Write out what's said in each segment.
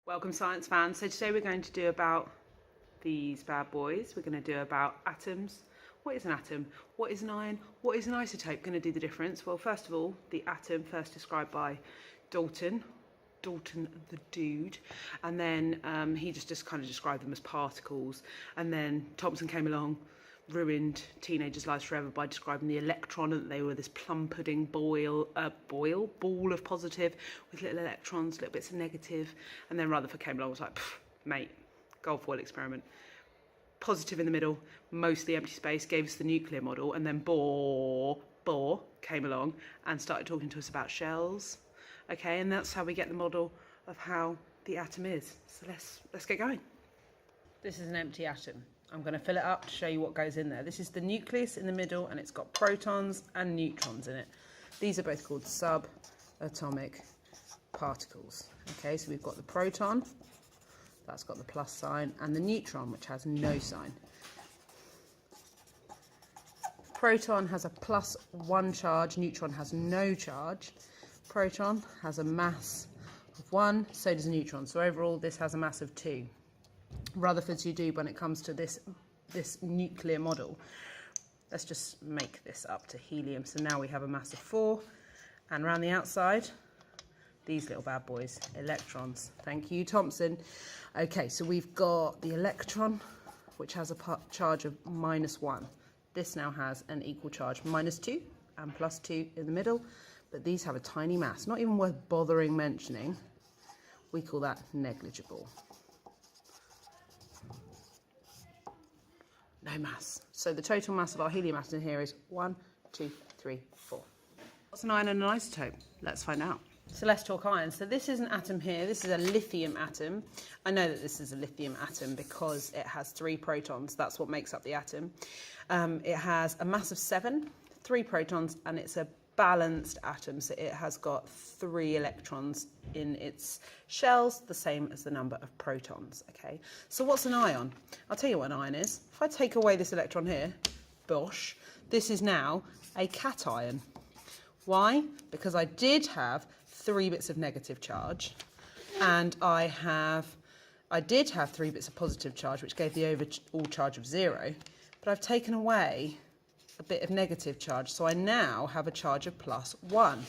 Welcome science fans. So today we're going to do about these bad boys. We're going to do about atoms. What is an atom? What is an ion? What is an isotope? Going to do the difference. Well, first of all, the atom first described by Dalton the dude, and then he just kind of described them as particles, and then Thomson came along, ruined teenagers' lives forever by describing the electron, and they were this plum pudding ball of positive with little electrons, little bits of negative. And then Rutherford came along and was like, mate, gold foil experiment, positive in the middle, mostly empty space, gave us the nuclear model. And then Bohr came along and started talking to us about shells. Okay, and that's how we get the model of how the atom is. So let's get going. This is an empty atom. I'm going to fill it up to show you what goes in there. This is the nucleus in the middle, and it's got protons and neutrons in it. These are both called subatomic particles. Okay, so we've got the proton, that's got the plus sign, and the neutron, which has no sign. Proton has a +1 charge, neutron has no charge. Proton has a mass of 1, so does a neutron. So overall, this has a mass of 2. Rutherford's you do when it comes to this nuclear model. Let's just make this up to helium. So now we have a mass of 4, and around the outside, these little bad boys, electrons. Thank you, Thomson. Okay, so we've got the electron, which has a charge of -1. This now has an equal charge, -2 and +2 in the middle, but these have a tiny mass, not even worth bothering mentioning. We call that negligible. No mass. So the total mass of our helium atom here is 1, 2, 3, 4. What's an ion and an isotope? Let's find out. So let's talk ions. So this is an atom here. This is a lithium atom. I know that this is a lithium atom because it has 3 protons. That's what makes up the atom. It has a mass of 7, 3 protons, and it's a balanced atom. So it has got 3 electrons in its shells, the same as the number of protons. Okay, so what's an ion? I'll tell you what an ion is. If I take away this electron here, bosh, this is now a cation. Why? Because I did have 3 bits of negative charge, and I did have 3 bits of positive charge, which gave the overall charge of 0, but I've taken away a bit of negative charge, so I now have a charge of +1.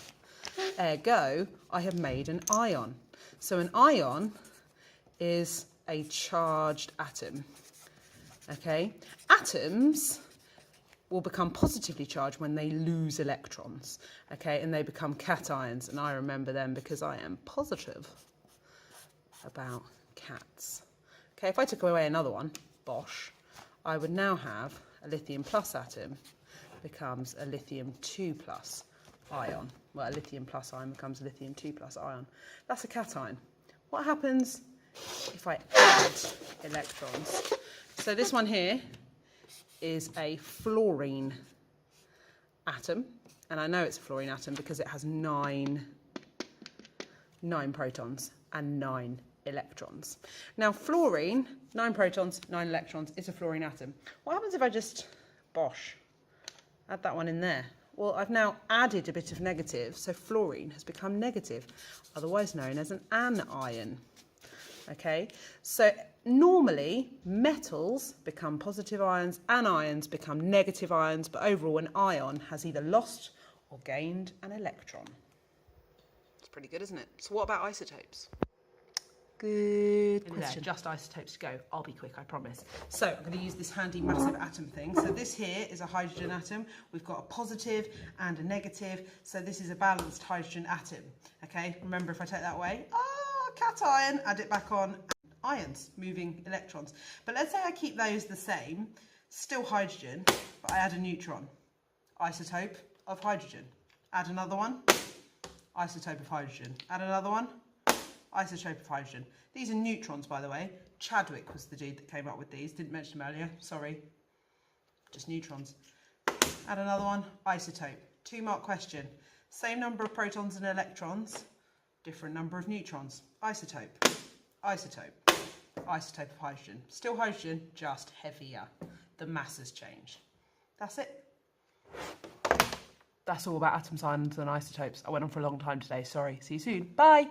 Ergo, I have made an ion. So an ion is a charged atom. Okay, atoms will become positively charged when they lose electrons. Okay, and they become cations, and I remember them because I am positive about cats. Okay, if I took away another one, bosh, I would now have a lithium plus atom becomes a lithium 2 plus ion. Well, a lithium plus ion becomes a lithium 2 plus ion. That's a cation. What happens if I add electrons? So this one here is a fluorine atom, and I know it's a fluorine atom because it has 9 protons and 9 electrons. Now fluorine, 9 protons, 9 electrons, is a fluorine atom. What happens if I just add that one in there? Well, I've now added a bit of negative, so fluorine has become negative, otherwise known as an anion. Okay, so normally metals become positive ions, anions become negative ions, but overall an ion has either lost or gained an electron. It's pretty good, isn't it? So what about isotopes? Good question. Just isotopes to go. I'll be quick, I promise. So I'm going to use this handy massive atom thing. So this here is a hydrogen atom. We've got a positive and a negative. So this is a balanced hydrogen atom. Okay, remember if I take that away, cation, add it back on, ions, moving electrons. But let's say I keep those the same, still hydrogen, but I add a neutron. Isotope of hydrogen. Add another one, isotope of hydrogen. Add another one, isotope of hydrogen. These are neutrons, by the way. Chadwick was the dude that came up with these. Didn't mention them earlier, sorry. Just neutrons. Add another one, isotope. 2-mark question. Same number of protons and electrons, different number of neutrons. Isotope, isotope, isotope of hydrogen. Still hydrogen, just heavier. The mass has changed. That's it. That's all about atoms, ions and isotopes. I went on for a long time today, sorry. See you soon. Bye.